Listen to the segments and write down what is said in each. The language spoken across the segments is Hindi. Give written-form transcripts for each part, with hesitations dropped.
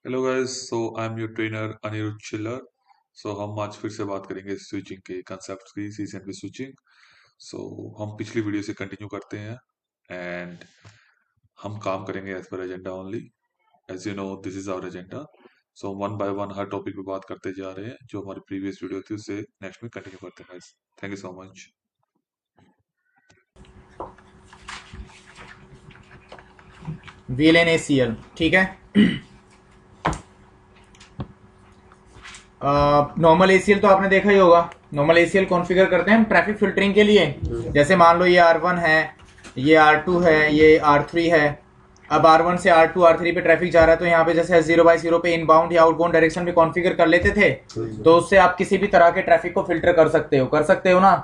Hello guys, so I am your trainer Anirudh Chillar. So हम आज फिर से बात करेंगे स्विचिंग के कंसेप्ट की, सीजन की स्विचिंग। सो हम पिछली वीडियो से कंटिन्यू करते हैं एंड हम काम करेंगे as per agenda only. As you know this is our agenda. So one by one हर टॉपिक पे बात करते जा रहे हैं। जो हमारी प्रीवियस वीडियो थी उससे नेक्स्ट में कंटिन्यू करते हैं guys. Thank you so much. VLAN ACL ठीक है। नॉर्मल ACL तो आपने देखा ही होगा। नॉर्मल ACL कॉन्फ़िगर करते हैं हम ट्रैफिक फिल्टरिंग के लिए। जैसे मान लो ये R1 है, ये R2 है, ये R3 है। अब R1 से R2 R3 पे ट्रैफिक जा रहा है तो यहाँ पे जैसे S0/0 पे इनबाउंड या आउटबाउंड डायरेक्शन में कॉन्फ़िगर कर लेते थे, तो उससे आप किसी भी तरह के ट्रैफिक को फिल्टर कर सकते हो ना।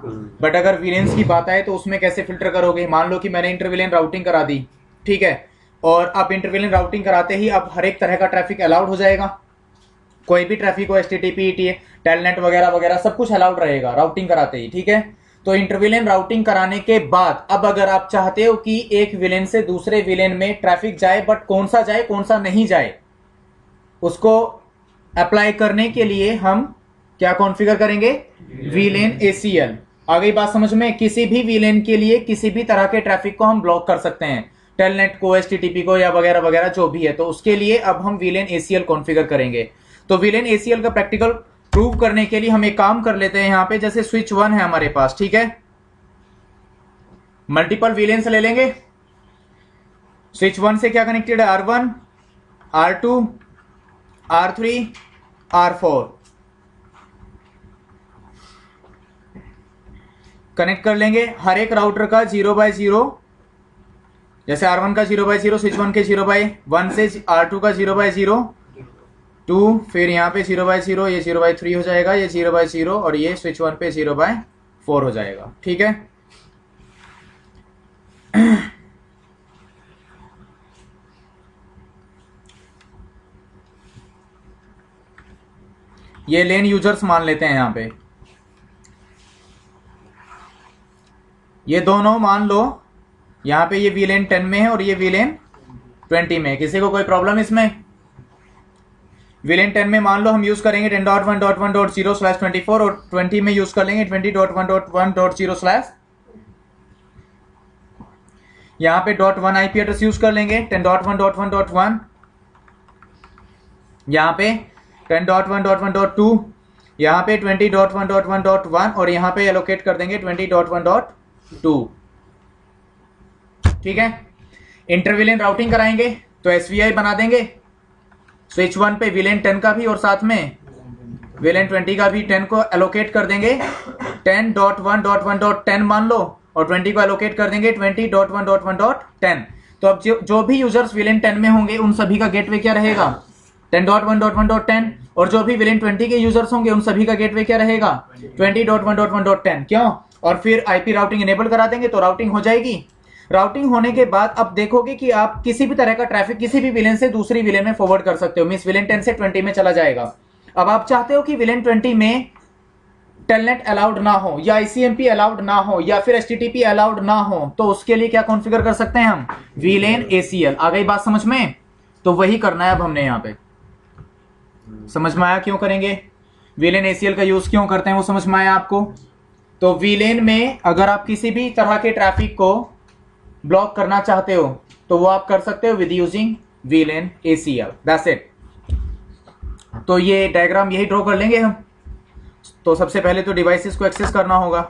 बट अगर वीलेंस की बात आए तो उसमें कैसे फिल्टर करोगे? मान लो कि मैंने इंटरविलेन राउटिंग करा दी, ठीक है, और अब इंटरविलेन राउटिंग कराते ही अब हर एक तरह का ट्रैफिक अलाउड हो जाएगा। कोई भी ट्रैफिक हो, HTTP टेलनेट वगैरह वगैरह सब कुछ अलाउड रहेगा राउटिंग कराते ही, ठीक है। तो इंटरविलेन राउटिंग कराने के बाद अब अगर आप चाहते हो कि एक विलेन से दूसरे विलेन में ट्रैफिक जाए, बट कौन सा जाए कौन सा नहीं जाए, उसको अप्लाई करने के लिए हम क्या कॉन्फ़िगर करेंगे? VLAN ACL। आ गई बात समझ में? किसी भी VLAN के लिए किसी भी तरह के ट्रैफिक को हम ब्लॉक कर सकते हैं, टेलनेट को, HTTP को या वगैरह वगैरह जो भी है। तो उसके लिए अब हम VLAN ACL कॉन्फ़िगर करेंगे। तो VLAN ACL का प्रैक्टिकल प्रूव करने के लिए हम एक काम कर लेते हैं। यहां पे जैसे स्विच 1 है हमारे पास, ठीक है, मल्टीपल VLAN ले लेंगे। स्विच 1 से क्या कनेक्टेड है? R1, R2, R3, R4 connect कर लेंगे। हर एक राउटर का 0/0, जैसे R1 का 0/0, स्विच 1 के 0/1 से R2 का 0/0, 2, फिर यहाँ पे 0/0, ये 0/3 हो जाएगा, ये 0/0 और ये स्विच 1 पे 0/4 हो जाएगा, ठीक है। ये लेन यूजर्स मान लेते हैं यहाँ पे। ये दोनों मान लो यहाँ पे ये VLAN 10 में है और ये VLAN 20 में है। किसी को कोई प्रॉब्लम इसमें? VLAN 10 में मान लो हम यूज करेंगे 10.1.1.0/24 और 20 में यूज कर लेंगे 20.1.1.0/ यहाँ पे .1 IP एड्रेस यूज कर लेंगे 10.1.1.1, यहाँ पे 10.1.1.2, यहाँ पे 20.1.1.1 और यहाँ पे एलोकेट कर देंगे 20.1.2, ठीक है। इंटरविलेन राउटिंग कराएंगे तो SVI बना देंगे स्विच 1 पे VLAN 10 का भी और साथ में VLAN 20 का भी। 10 को एलोकेट कर देंगे 10.1.1.10 मान लो, और 20 को एलोकेट कर देंगे 20.1.1.10। तो अब जो भी यूजर्स VLAN 10 में होंगे उन सभी का गेटवे क्या रहेगा? 10.1.1.10। और जो भी VLAN 20 के यूजर्स होंगे उन सभी का गेटवे क्या रहेगा? 20.1.1.10। क्यों? और फिर IP राउटिंग इनेबल करा देंगे तो राउटिंग हो जाएगी। राउटिंग होने के बाद अब देखोगे कि आप किसी भी तरह का ट्रैफिक किसी भी विलेन से दूसरी विलेन में फॉरवर्ड कर सकते हो। मींस VLAN 10 से 20 में चला जाएगा। अब आप चाहते हो कि VLAN 20 में टेलनेट अलाउड ना हो या ICMP अलाउड ना हो या फिर HTTP अलाउड ना हो, तो उसके लिए क्या कॉन्फ़िगर कर सकते हैं हम? VLAN ACL। आ गई बात समझ में? तो वही करना है अब हमने यहाँ पे। समझ में आया क्यों करेंगे? VLAN ACL का यूज क्यों करते हैं वो समझ में आया आपको? तो VLAN में अगर आप किसी भी तरह के ट्रैफिक को ब्लॉक करना चाहते हो तो वो आप कर सकते हो with using VLAN ACL। That's it. तो ये डायग्राम यही ड्रॉ कर लेंगे हम। तो सबसे पहले तो डिवाइसेस को एक्सेस करना होगा।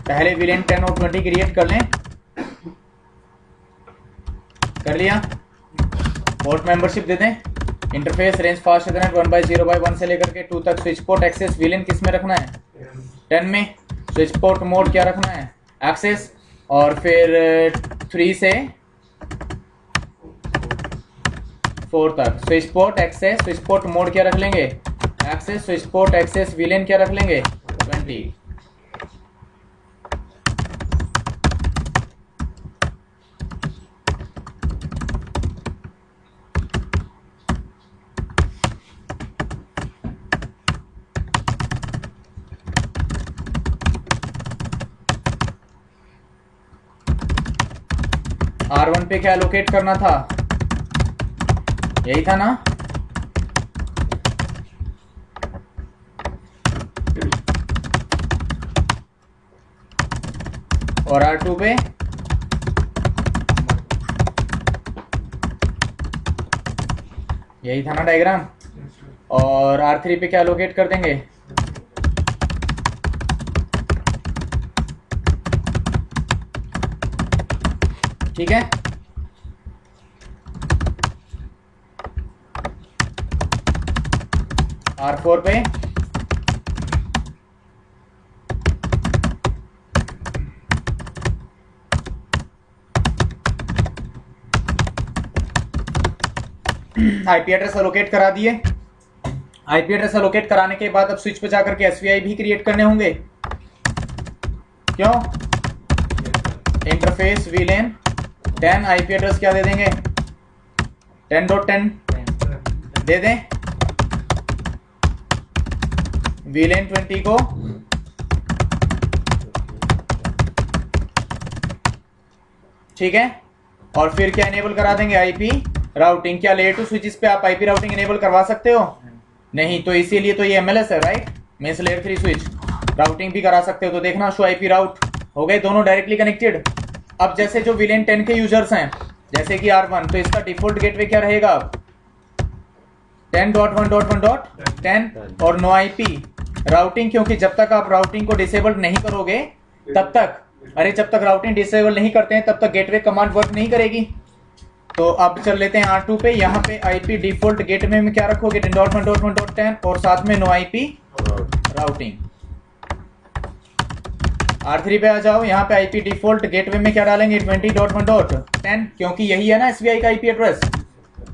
पहले VLAN 10 और 20 क्रिएट कर लें। कर लिया। पोर्ट मेंबरशिप दे दें। इंटरफेस रेंज फास्ट इथरनेट 1/0/1 से लेकर के 2 तक। स्विच पोर्ट एक्सेस VLAN किस में रखना है? 10 में। स्विच पोर्ट मोड क्या रखना है? एक्सेस। और फिर 3 से 4 तक। Switch port access, switch port mode क्या रख लेंगे? Access. Switch port access VLAN क्या रख लेंगे? 20। R1 पे क्या लोकेट करना था? यही था ना? और R2 पे यही था ना डायग्राम? और R3 पे क्या लोकेट कर देंगे? ठीक है। R4 पे आईपी एड्रेस एलोकेट करा दिए। आईपी एड्रेस एलोकेट कराने के बाद अब स्विच पे जाकर के एसवीआई भी क्रिएट करने होंगे। क्यों? इंटरफेस VLAN 10 आईपी एड्रेस क्या दे देंगे? 10.10 दे दें। VLAN 20 को ठीक है। और फिर क्या इनेबल करा देंगे? IP routing. क्या लेयर 2 स्विचेस पे आप आईपी राउटिंग इनेबल करवा सकते हो? नहीं, तो इसीलिए तो ये MLS है, right? Means layer 3 switch routing भी करा सकते हो। तो देखना, शो आईपी राउट हो गए दोनों डायरेक्टली कनेक्टेड। अब जैसे जो VLAN 10 के यूजर्स हैं, जैसे कि R1, तो इसका डिफॉल्ट गेटवे क्या रहेगा? 10.1.1.10 और नो आईपी राउटिंग। क्योंकि जब तक आप राउटिंग को डिसेबल नहीं करोगे तब तक, जब तक राउटिंग डिसेबल नहीं करते हैं तब तक गेटवे कमांड वर्क नहीं करेगी। तो अब चल लेते हैं R2 पे। यहाँ पे आईपी डिफॉल्ट गेटवे में क्या रखोगे? 10.1.1.10 और साथ में नो आईपी राउटिंग। R3 पे आ जाओ। यहाँ पे आईपी डिफॉल्ट गेटवे में क्या डालेंगे? 20.1.10 क्योंकि यही है ना एसबीआई का आईपी एड्रेस।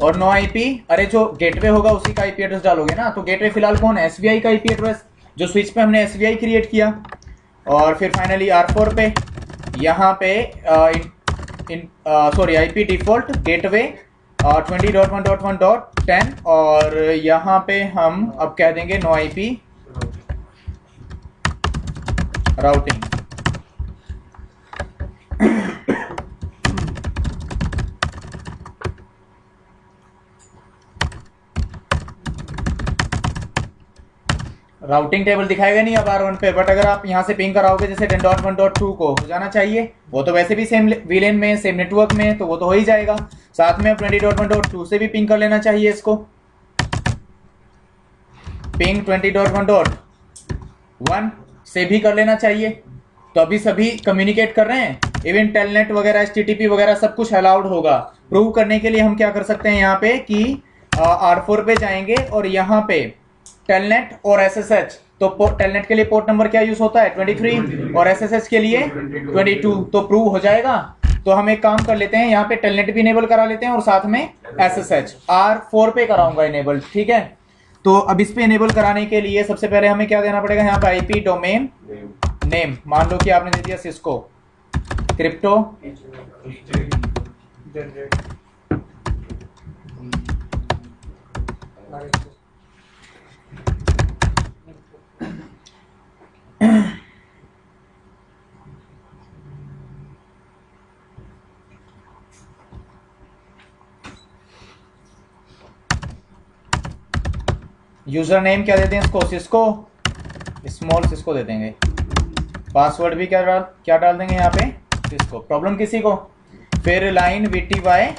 और नो आईपी, जो गेटवे होगा उसी का आईपी एड्रेस डालोगे ना। तो गेटवे फिलहाल कौन है? एसबीआई का आईपी एड्रेस, जो स्विच पे हमने एसबीआई क्रिएट किया। और फिर फाइनली R4 पे यहाँ पे आईपी डिफॉल्ट गेटवे 20.1.1.10 और यहाँ पे हम अब कह देंगे no IP routing. Routing table दिखाएगा नहीं अब R1 पे, बट अगर आप यहाँ से पिंग कराओगे जैसे 10.1.2 को हो जाना चाहिए। वो तो वैसे भी सेम VLAN में, सेम नेटवर्क में, तो वो तो हो ही जाएगा। साथ में 20.1.2 से भी पिंग कर लेना चाहिए इसको। पिंग 20.1.1 से भी कर लेना चाहिए। तो अभी सभी कम्युनिकेट कर रहे हैं। इवन टेलनेट वगैरह, HTTP वगैरह सब कुछ अलाउड होगा। प्रूव करने के लिए हम क्या कर सकते हैं यहाँ पे कि R4 पे जाएंगे और यहाँ पे टेलनेट और SSH। तो टेलनेट के लिए पोर्ट नंबर क्या यूज होता है? 23 और SSH के लिए 22। तो प्रूव हो जाएगा। तो हम एक काम कर लेते हैं, यहाँ पे टेलनेट भी इनेबल करा लेते हैं और साथ में SSH। R4 पे कराऊंगा इनेबल, ठीक है। तो अब इस पे इनेबल कराने के लिए सबसे पहले हमें क्या देना पड़ेगा? यहाँ पे आईपी डोमेन नेम, मान लो कि आपने दे दिया सिस्को क्रिप्टो यूजर नेम क्या देते हैं इसको? सिस्को, स्मॉल सिस्को दे देंगे। पासवर्ड भी क्या डाल देंगे यहाँ पे? सिस्को। प्रॉब्लम किसी को? फिर लाइन VTY,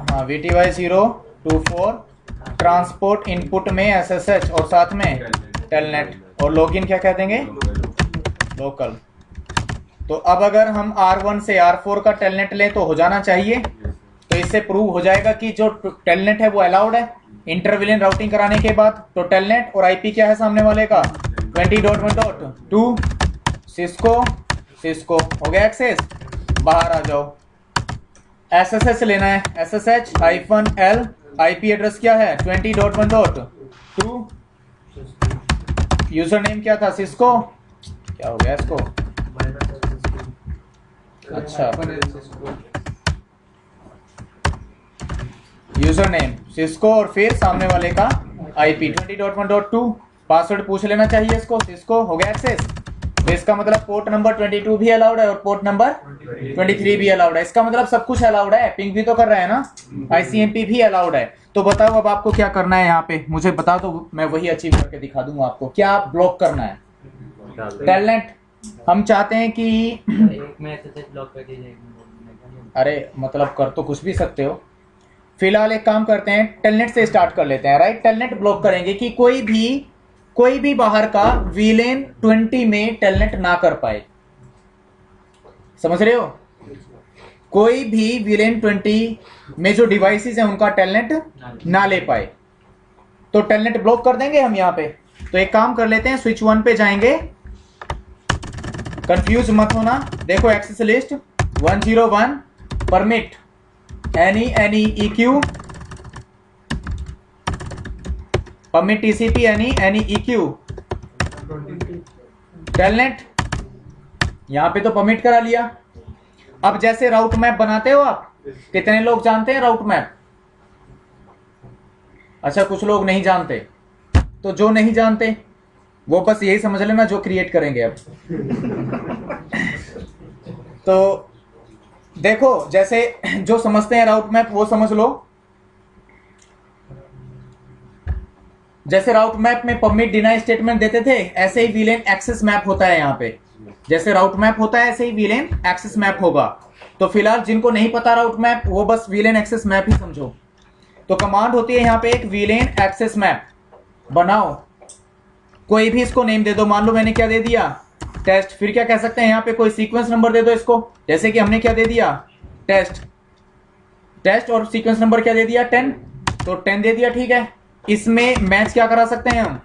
हाँ VTY 024, ट्रांसपोर्ट इनपुट में SSH और साथ में टेलनेट, और लॉगिन क्या कह देंगे? लोकल। तो अब अगर हम R1 से R4 का टेलनेट लें तो हो जाना चाहिए। तो इससे प्रूव हो जाएगा कि जो टेलनेट है वो अलाउड है इंटरविलियन राउटिंग कराने के बाद। तो टेलनेट और आईपी क्या है सामने वाले का 20.1.2 सिस्को। सिस्को हो गया एक्सेस, बाहर आ जाओ। SSH लेना है, SSH-L आईपी एड्रेस क्या है 20.1.2। यूजर नेम क्या था सिस्को, क्या हो गया इसको, अच्छा यूजर नेम सिस्को और फिर सामने वाले का आईपी 20.1.2। पासवर्ड पूछ लेना चाहिए इसको, सिस्को हो गया एक्सेस। तो इसका मतलब पोर्ट नंबर 22 भी अलाउड है और पोर्ट नंबर 23 भी अलाउड है। इसका मतलब सब कुछ अलाउड है, पिंग भी तो कर रहा है ना, ICMP भी अलाउड है। तो बताओ अब आपको क्या करना है यहाँ पे, मुझे बता दो, मैं वही अचीव करके दिखा दूंगा आपको। क्या ब्लॉक करना है टेलनेट, हम चाहते हैं कि एक में SSH ब्लॉक कर दीजिए। अरे मतलब कर तो कुछ भी सकते हो। फिलहाल एक काम करते हैं, टेलनेट से स्टार्ट कर लेते हैं, राइट। टेलनेट ब्लॉक करेंगे कि कोई भी बाहर का VLAN 20 में टेलनेट ना कर पाए, समझ रहे हो। कोई भी VLAN 20 में जो डिवाइसेस हैं उनका टेलनेट ना ले पाए, तो टेलनेट ब्लॉक कर देंगे हम यहाँ पे। तो एक काम कर लेते हैं, स्विच 1 पे जाएंगे, कंफ्यूज मत होना। देखो access list 101 permit any EQ permit TCP any EQ Telnet, यहां पे तो परमिट करा लिया। अब जैसे राउट मैप बनाते हो आप, कितने लोग जानते हैं राउट मैप? अच्छा कुछ लोग नहीं जानते, तो जो नहीं जानते वो बस यही समझ लेना जो क्रिएट करेंगे अब। तो देखो जैसे जो समझते हैं राउट मैप वो समझ लो। जैसे राउट मैप में परमिट डिनाई स्टेटमेंट देते थे, ऐसे ही VLAN एक्सेस मैप होता है यहाँ पे। जैसे राउट मैप होता है ऐसे ही VLAN एक्सेस मैप होगा। तो फिलहाल जिनको नहीं पता राउट मैप, वो बस VLAN एक्सेस मैप ही समझो। तो कमांड होती है यहाँ पे एक VLAN एक्सेस मैप बनाओ, कोई भी इसको नेम दे दो। मान लो मैंने क्या दे दिया, टेस्ट। फिर क्या कह सकते हैं यहाँ पे, कोई सीक्वेंस नंबर दे दो इसको, जैसे कि हमने क्या दे दिया, टेस्ट और सीक्वेंस नंबर क्या दे दिया 10, तो 10 दे दिया, ठीक है। इसमें मैच क्या करा सकते हैं हम,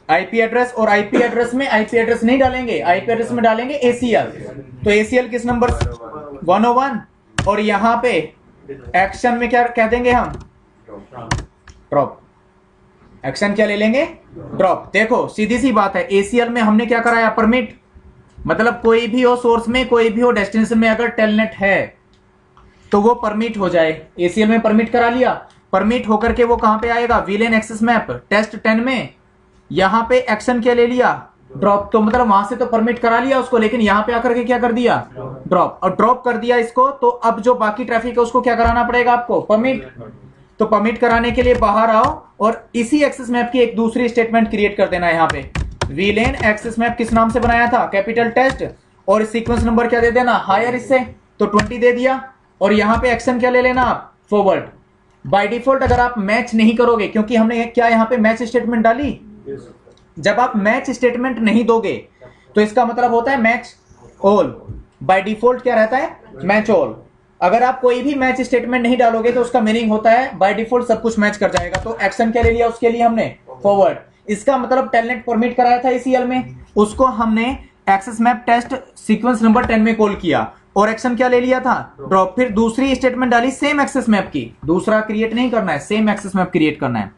आईपी एड्रेस, और आईपी एड्रेस में आईपी एड्रेस नहीं डालेंगे, आईपी एड्रेस में डालेंगे ACL। तो ACL किस नंबर 101, और यहाँ पे एक्शन में क्या कह देंगे हम, ड्रॉप। एक्शन क्या ले लेंगे, ड्रॉप। देखो सीधी सी बात है, ACL में हमने क्या कराया, परमिट। मतलब कोई भी हो सोर्स में, कोई भी हो डेस्टिनेशन में, अगर टेलनेट है तो वो परमिट हो जाए। ACL में परमिट करा लिया, परमिट होकर के वो कहां पे आएगा, VLAN एक्सेस मैप टेस्ट 10 में। यहां पे एक्शन क्या ले लिया, ड्रॉप। तो मतलब वहां से तो परमिट करा लिया उसको, लेकिन यहां पे आकर के क्या कर दिया, ड्रॉप। और ड्रॉप कर दिया इसको, तो अब जो बाकी ट्रैफिक है उसको क्या कराना पड़ेगा आपको, परमिट। तो परमिट कराने के लिए बाहर आओ और इसी एक्सेस मैप की एक दूसरी स्टेटमेंट क्रिएट कर देना है यहाँ पे। VLAN एक्सेस मैप किस नाम से बनाया था, कैपिटल टेस्ट, और सीक्वेंस नंबर क्या दे देना, हायर इससे, तो 20 दे दिया। और यहाँ पे एक्शन क्या ले लेना आप, फॉरवर्ड। बाय डिफॉल्ट अगर आप मैच नहीं करोगे, क्योंकि हमने क्या यहाँ पे मैच स्टेटमेंट डाली, जब आप मैच स्टेटमेंट नहीं दोगे तो इसका मतलब होता है मैच ऑल। बाय डिफॉल्ट क्या रहता है, मैच ऑल। अगर आप कोई भी मैच स्टेटमेंट नहीं डालोगे तो उसका मीनिंग होता है बाय डिफॉल्ट सब कुछ मैच कर जाएगा। तो एक्शन क्या ले लिया उसके लिए हमने, फॉरवर्ड। इसका मतलब टेलनेट परमिट कराया था ACL में, उसको हमने access map test sequence number 10 में कॉल किया, और एक्शन क्या ले लिया था, ड्रॉप। फिर दूसरी स्टेटमेंट डाली सेम एक्सेस मैप की, दूसरा क्रिएट नहीं करना है, सेम एक्सेस मैप क्रिएट करना है।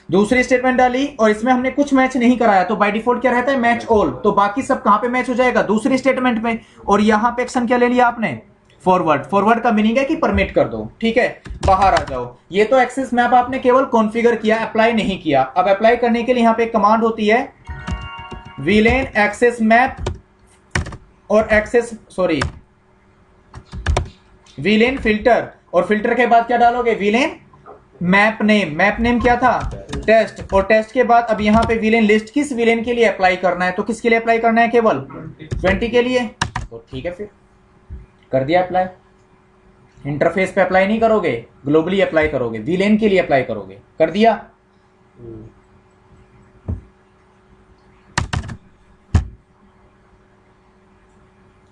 दूसरी स्टेटमेंट डाली और इसमें हमने कुछ मैच नहीं कराया, तो बाय डिफॉल्ट क्या रहता है, मैच ऑल। तो बाकी सब कहां पे मैच हो जाएगा, दूसरी स्टेटमेंट में। और यहां पे एक्शन क्या ले लिया आपने, फॉरवर्ड। फॉरवर्ड का मीनिंग है कि परमिट कर दो, ठीक है, बाहर आ जाओ। ये तो एक्सेस मैप आपने केवल कॉन्फ़िगर किया, अप्लाई नहीं किया। अब अप्लाई करने के लिए यहां पे एक कमांड होती है VLAN एक्सेस मैप और VLAN फिल्टर, और फिल्टर के बाद क्या डालोगे, VLAN map name. Map name क्या था, टेस्ट, और टेस्ट के बाद अब यहाँ पे VLAN लिस्ट किस VLAN के लिए अप्लाई करना है, तो किसके लिए अप्लाई करना है, केवल 20 के लिए। तो ठीक है, फिर कर दिया अप्लाई। इंटरफेस पे अप्लाई नहीं करोगे, ग्लोबली अप्लाई करोगे, VLAN के लिए अप्लाई करोगे, कर दिया।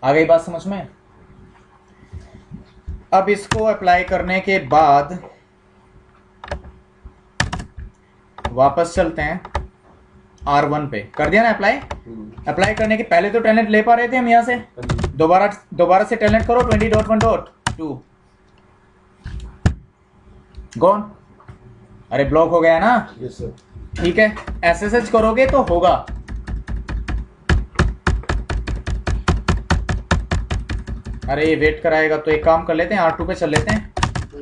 आ गई बात समझ में? अब इसको अप्लाई करने के बाद वापस चलते हैं R1 पे। कर दिया ना अप्लाई? अप्लाई करने के पहले तो टैलेंट ले पा रहे थे हम यहाँ से, दोबारा से टैलेंट करो 20.1.2 गॉन। अरे ब्लॉक हो गया ना? Yes sir. ठीक है, SSH करोगे तो होगा। अरे ये वेट कराएगा, तो एक काम कर लेते हैं, R2 पे चल लेते हैं।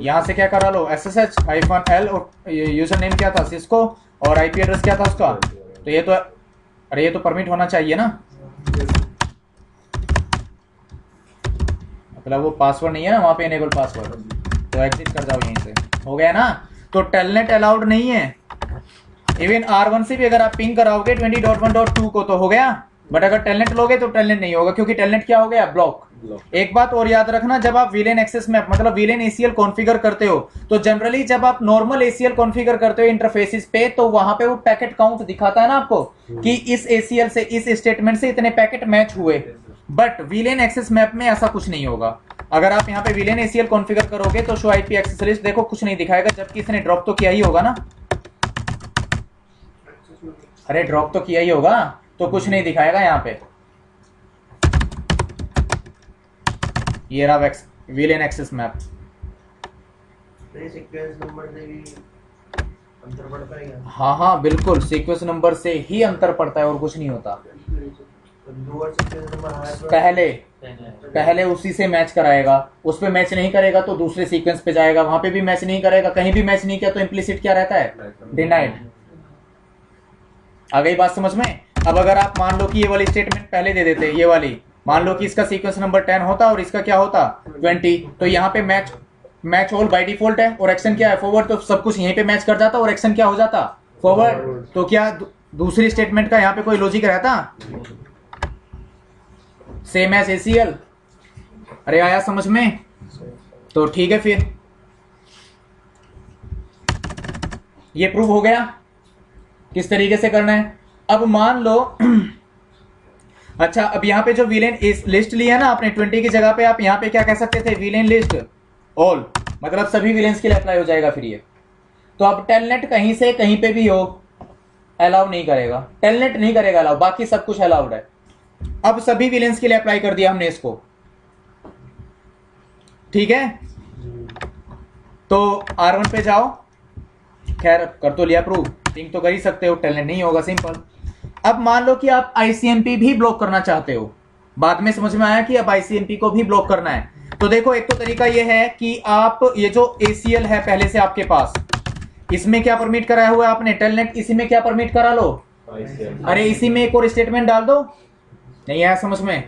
यहाँ से क्या करा लो, SSH-L और यूजर नेम क्या था, सिस्को, और IP एड्रेस क्या था उसका। तो ये तो, अरे ये तो परमिट होना चाहिए ना, मतलब वो पासवर्ड नहीं है ना वहाँ पे, इनेबल पासवर्ड, तो एग्जिट कर जाओ यहीं से। हो गया ना? तो टेलनेट अलाउड नहीं है। इवन R1 से भी अगर आप पिंग कराओगे 20.1.2 को तो हो गया, बट अगर टेलनेट लोगे तो टेलनेट नहीं होगा, क्योंकि टेलनेट क्या हो गया, ब्लॉक। एक बात और याद रखना, जब आप VLAN एक्सेस मैप मतलब VLAN ACL कॉन्फ़िगर करते हो, तो जनरली जब आप नॉर्मल ACL कॉन्फ़िगर करते हो इंटरफेसेस पे, तो वहां पे वो पैकेट काउंट दिखाता है ना आपको कि इस ACL से इस स्टेटमेंट से इतने पैकेट मैच हुए। बट VLAN एक्सेस मैप में ऐसा कुछ नहीं होगा। अगर आप यहाँ पे VLAN ACL कॉन्फ़िगर करोगे तो शो IP एक्सेस लिस्ट देखो कुछ नहीं दिखाएगा, जबकि इसने ड्रॉप तो किया ही होगा ना। अरे ड्रॉप तो किया ही होगा, तो कुछ नहीं दिखाएगा यहाँ पे। ये रहा VLAN access map. Sequence number से भी अंतर पड़ता है क्या? हाँ बिल्कुल, सीक्वेंस नंबर से ही अंतर पड़ता है और कुछ नहीं होता। पहले उसी से मैच कराएगा, उस पे मैच नहीं करेगा तो दूसरे सीक्वेंस पे जाएगा, वहां पे भी मैच नहीं करेगा, कहीं भी मैच नहीं किया तो इम्प्लिसिट क्या रहता है, डिनाइड। आ गई बात समझ में? अब अगर आप मान लो कि ये वाली स्टेटमेंट पहले दे देते, ये वाली मान लो कि इसका सीक्वेंस नंबर 10 होता और इसका क्या होता 20, तो यहाँ पे मैच ऑल बाय डिफॉल्ट है, और एक्शन क्या है, फॉरवर्ड, तो सब कुछ यहीं पे मैच कर जाता और एक्शन क्या हो जाता, फॉरवर्ड। तो क्या दूसरी स्टेटमेंट का यहाँ पे कोई लॉजिक रहता? Same as ACL। अरे आया समझ में? तो ठीक है, फिर ये प्रूव हो गया किस तरीके से करना है। अब मान लो अच्छा, अब यहाँ पे जो VLAN लिस्ट ली है ना आपने 20 की जगह पे, आप यहाँ पे क्या कह सकते थे, VLAN लिस्ट ऑल, मतलब सभी VLANs के लिए अप्लाई हो जाएगा फिर ये। तो अब टेलनेट कहीं से कहीं पे भी हो अलाउ नहीं करेगा, टेलनेट नहीं करेगा अलाउ, बाकी सब कुछ अलाउड है। अब सभी VLANs के लिए अप्लाई कर दिया हमने इसको, ठीक है। तो R1 पे जाओ, खैर कर तो लिया प्रूव, पिंग तो कर ही सकते हो, टेलनेट नहीं होगा, सिंपल। अब मान लो कि आप ICMP भी ब्लॉक करना चाहते हो, बाद में समझ में आया कि अब ICMP को भी ब्लॉक करना है। तो देखो, एक तो तरीका यह है कि आप ये जो ACL है पहले से आपके पास, इसमें क्या परमिट कराया हुआ है आपने, टेलनेट, इसी में क्या परमिट करा लो, अरे इसी में एक और स्टेटमेंट डाल दो, नहीं आया समझ में,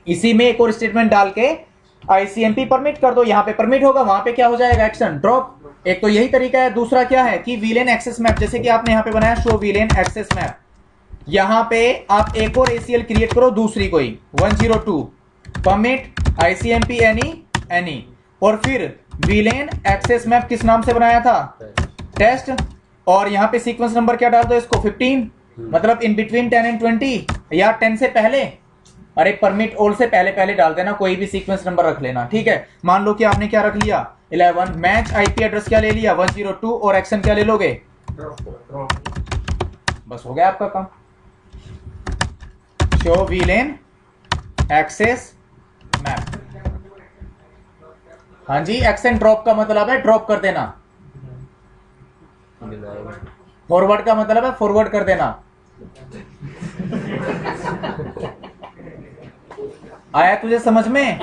इसी में एक और स्टेटमेंट डाल के ICMP परमिट कर दो, यहाँ पे परमिट होगा, वहां पे क्या हो जाएगा, एक्शन ड्रॉप। एक तो यही तरीका है। दूसरा क्या है कि VLAN एक्सेस मैप, जैसे कि आपने यहाँ पे बनाया शो VLAN एक्सेस मैप, यहाँ पे आप एक और ACL क्रिएट करो, दूसरी कोई 102 परमिट ICMP एनी, और फिर VLAN एक्सेस मैप किस नाम से बनाया था, टेस्ट, और यहाँ पे सीक्वेंस नंबर क्या डाल दो इसको 15, मतलब इन बिटवीन 10 एंड 20, या 10 से पहले, अरे परमिट ऑल से पहले डाल देना, कोई भी सीक्वेंस नंबर रख लेना, ठीक है। मान लो कि आपने क्या रख लिया 11, मैच IP एड्रेस क्या ले लिया 102, और एक्शन क्या ले लोगे, बस हो गया आपका काम। शो VLAN एक्सेस मैप, हाँ जी, एक्शन ड्रॉप का मतलब है ड्रॉप कर देना, फॉरवर्ड का मतलब है फॉरवर्ड कर देना। आया तुझे समझ में?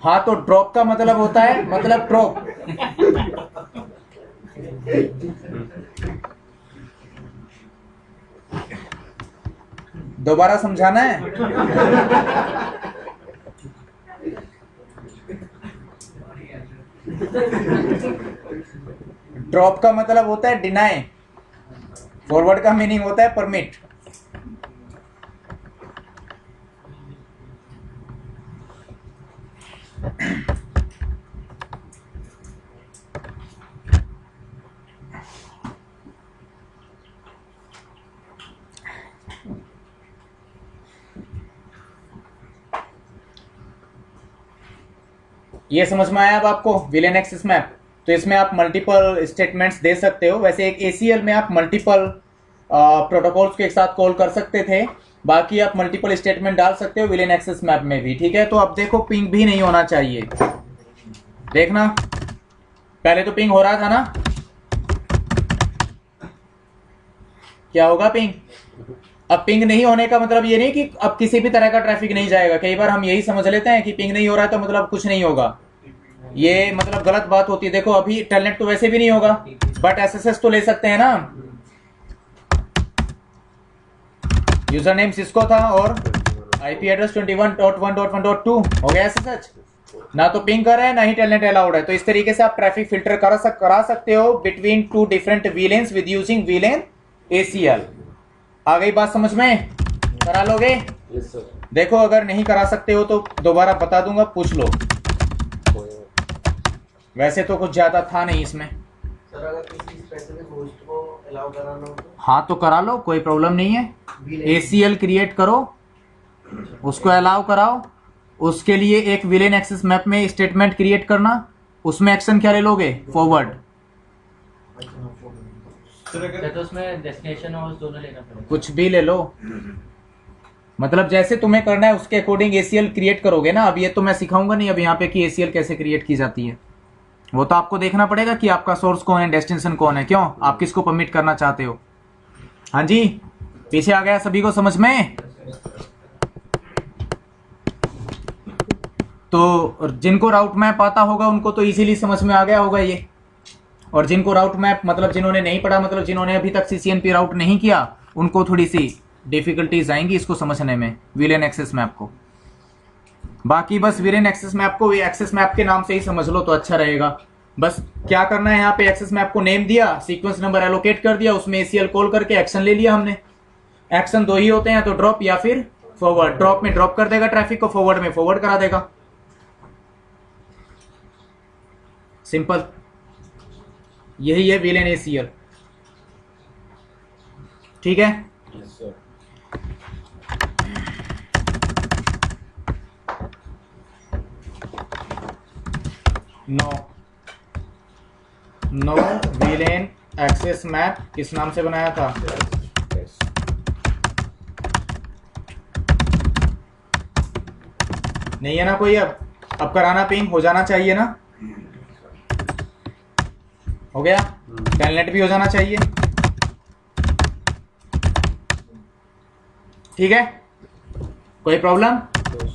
हाँ, तो ड्रॉप का मतलब होता है, मतलब ड्रॉप, दोबारा समझाना है? ड्रॉप का मतलब होता है डिनाई, फॉरवर्ड का मीनिंग होता है परमिट। ये समझ में आया अब आपको विलेन एक्सेस मैप? तो इसमें आप मल्टीपल स्टेटमेंट्स दे सकते हो। वैसे एक ACL में आप मल्टीपल प्रोटोकॉल्स को एक साथ कॉल कर सकते थे, बाकी आप मल्टीपल स्टेटमेंट डाल सकते हो विलेन एक्सेस मैप में भी, ठीक है। तो अब देखो पिंग भी नहीं होना चाहिए, देखना पहले तो पिंग हो रहा था ना, क्या होगा पिंग। अब पिंग नहीं होने का मतलब ये नहीं कि अब किसी भी तरह का ट्रैफिक नहीं जाएगा। कई बार हम यही समझ लेते हैं कि पिंग नहीं हो रहा है तो मतलब कुछ नहीं होगा, ये मतलब गलत बात होती है। देखो अभी टेलनेट तो वैसे भी नहीं होगा, बट SSH तो ले सकते हैं ना। यूजर नेम सिस्को था और IP एड्रेस 21.1.1.2 हो गया SSH। ना तो पिंग कर रहा है ना ही टेलनेट अलाउड है। तो इस तरीके से आप ट्रैफिक फिल्टर करा सकते हो between two different VLANs with using VLAN ACL। आ गई बात समझ में? करा लोगे? Yes sir. देखो अगर नहीं करा सकते हो तो दोबारा बता दूंगा, पूछ लो। वैसे तो कुछ ज्यादा था नहीं इसमें। सर अगर किसी स्पेसिफिक होस्ट को अलाउ कराना हो तो हाँ तो करा लो, कोई प्रॉब्लम नहीं है। ACL क्रिएट करो, उसको अलाउ कराओ, उसके लिए एक विलेन एक्सेस मैप में स्टेटमेंट क्रिएट करना, उसमें एक्शन क्या ले लोगे? फॉरवर्ड। अच्छा, तो उसमें डेस्टिनेशन और दोनों लेना पड़ेगा। कुछ भी ले लो, मतलब जैसे तुम्हें करना है उसके अकॉर्डिंग ACL क्रिएट करोगे ना। अब ये तो मैं सिखाऊंगा नहीं अब यहाँ पे कि ACL कैसे क्रिएट की जाती है, वो तो आपको देखना पड़ेगा कि आपका सोर्स कौन है, डेस्टिनेशन कौन है, क्यों आप किसको परमिट करना चाहते हो। हाँ जी, पीछे आ गया सभी को समझ में? तो जिनको राउट मैप आता होगा उनको तो इजीली समझ में आ गया होगा ये, और जिनको राउट मैप मतलब जिन्होंने नहीं पढ़ा, मतलब जिन्होंने अभी तक CCNP राउट नहीं किया, उनको थोड़ी सी डिफिकल्टीज आएंगी इसको समझने में, विलेन एक्सेस मैप को। बाकी बस विलेन एक्सेस मैप को एक्सेस मैप के नाम से ही समझ लो तो अच्छा रहेगा। बस क्या करना है, यहाँ पे एक्सेस मैप को नेम दिया, सीक्वेंस नंबर एलोकेट कर दिया, उसमें ACL कॉल करके एक्शन ले लिया हमने। एक्शन दो ही होते हैं, तो ड्रॉप या फिर फॉरवर्ड। ड्रॉप में ड्रॉप कर देगा ट्रैफिक को, फॉरवर्ड में फॉरवर्ड करा देगा। सिंपल, यही है विलेन ACL, ठीक है। Yes sir. No VLAN access map किस नाम से बनाया था? नहीं है ना कोई? अब कराना पिंग हो जाना चाहिए ना, हो गया। टेलनेट भी हो जाना चाहिए, ठीक है। कोई प्रॉब्लम?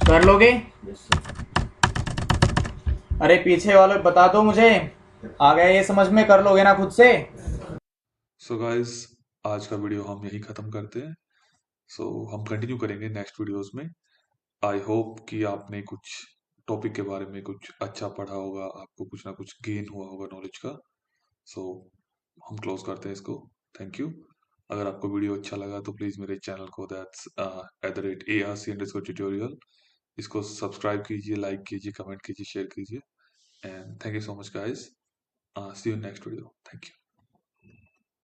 कर लोगे? Yes sir. अरे पीछे वाले बता दो मुझे, आ गया ये समझ में? कर लोगे ना खुद से? सो गाइस, आज का वीडियो हम यही ख़त्म करते हैं। सो हम कंटिन्यू करेंगे नेक्स्ट वीडियोस में। आई होप कि आपने कुछ टॉपिक के बारे में कुछ अच्छा पढ़ा होगा, आपको कुछ ना कुछ गेन हुआ होगा नॉलेज का। सो हम क्लोज करते हैं इसको। Thank you. अगर आपको वीडियो अच्छा लगा तो प्लीज़ मेरे चैनल को दैट्स @ARC_tutorial इसको सब्सक्राइब कीजिए, लाइक कीजिए, कमेंट कीजिए, शेयर कीजिए। And thank you so much guys. See you next video. Thank you.